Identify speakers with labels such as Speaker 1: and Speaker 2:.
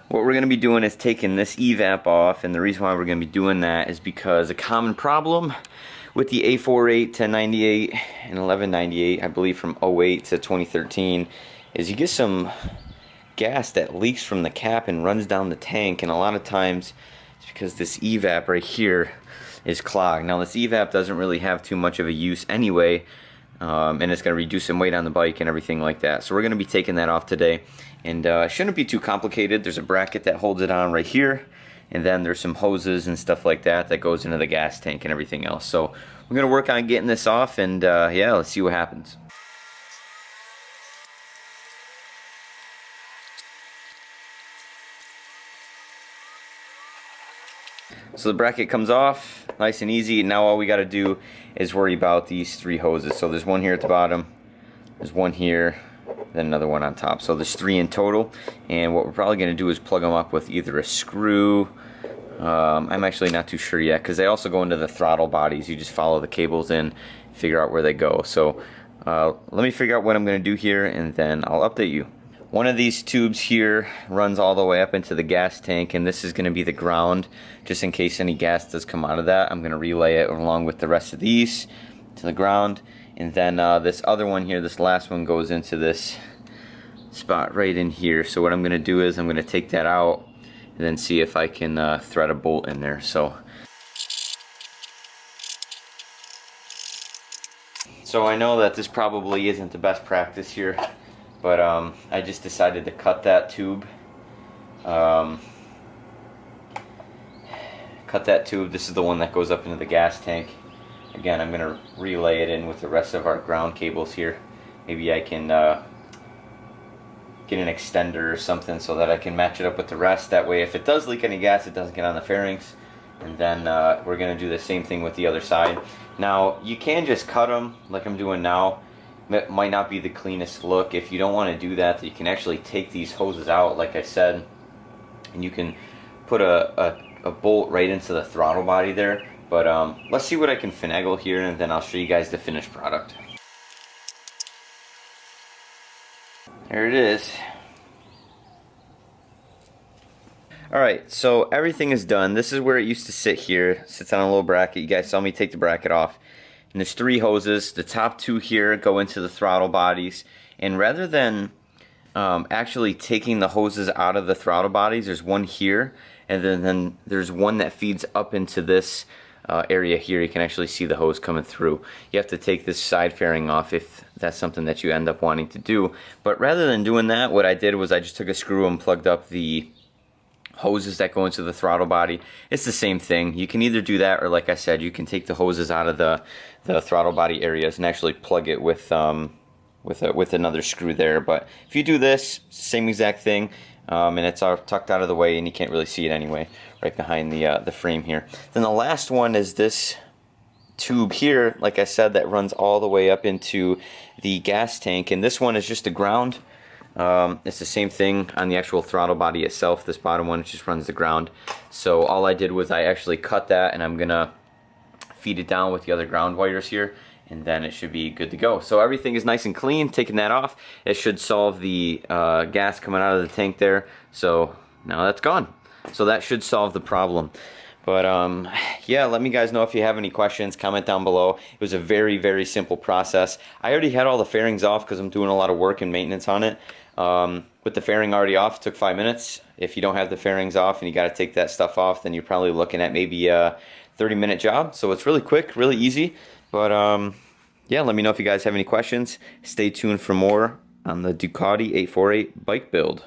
Speaker 1: What we're going to be doing is taking this Evap off, and the reason why we're going to be doing that is because a common problem with the A48, 1098, and 1198, I believe from '08 to 2013, is you get some gas that leaks from the cap and runs down the tank, and a lot of times it's because this Evap right here is clogged. Now this Evap doesn't really have too much of a use anyway, and it's going to reduce some weight on the bike and everything like that. So we're going to be taking that off today, and it shouldn't be too complicated. There's a bracket that holds it on right here, and then there's some hoses and stuff like that that goes into the gas tank and everything else. So we're going to work on getting this off, and yeah, let's see what happens. So the bracket comes off, nice and easy. Now all we got to do is worry about these three hoses. So there's one here at the bottom, there's one here, then another one on top. So there's three in total, and what we're probably going to do is plug them up with either a screw. I'm actually not too sure yet, because they also go into the throttle bodies. You just follow the cables in, figure out where they go. So let me figure out what I'm going to do here, and then I'll update you. One of these tubes here runs all the way up into the gas tank, and this is going to be the ground. Just in case any gas does come out of that, I'm going to relay it along with the rest of these to the ground. And then this other one here, this last one, goes into this spot right in here. So what I'm going to do is I'm going to take that out and then see if I can thread a bolt in there. So I know that this probably isn't the best practice here, but I just decided to cut that tube. Cut that tube. This is the one that goes up into the gas tank. Again, I'm going to relay it in with the rest of our ground cables here. Maybe I can get an extender or something so that I can match it up with the rest. That way if it does leak any gas, it doesn't get on the fairings. And then we're going to do the same thing with the other side. Now you can just cut them like I'm doing now. It might not be the cleanest look. If you don't want to do that, you can actually take these hoses out like I said, and you can put a bolt right into the throttle body there. But let's see what I can finagle here, and then I'll show you guys the finished product. There it is. Alright, so everything is done. This is where it used to sit here. It sits on a little bracket. You guys saw me take the bracket off. And there's three hoses. The top two here go into the throttle bodies. And rather than actually taking the hoses out of the throttle bodies, there's one here. And then there's one that feeds up into this area here. You can actually see the hose coming through. You have to take this side fairing off if that's something that you end up wanting to do. But rather than doing that, what I did was I just took a screw and plugged up the hoses that go into the throttle body. It's the same thing. You can either do that, or like I said, you can take the hoses out of the throttle body areas and actually plug it with another screw there. But if you do this, same exact thing, and it's all tucked out of the way, and you can't really see it anyway, right behind the frame here. Then the last one is this tube here, like I said, that runs all the way up into the gas tank, and this one is just the ground. It's the same thing on the actual throttle body itself. This bottom one just runs the ground. So all I did was I actually cut that, and I'm gonna feed it down with the other ground wires here, and then it should be good to go. So everything is nice and clean. Taking that off, it should solve the gas coming out of the tank there. So now that's gone. So that should solve the problem. But yeah, let me guys know if you have any questions. Comment down below. It was a very, very simple process. I already had all the fairings off because I'm doing a lot of work and maintenance on it. With the fairing already off, it took 5 minutes. If you don't have the fairings off and you got to take that stuff off, then you're probably looking at maybe a 30-minute job. So it's really quick, really easy. But yeah, let me know if you guys have any questions. Stay tuned for more on the Ducati 848 bike build.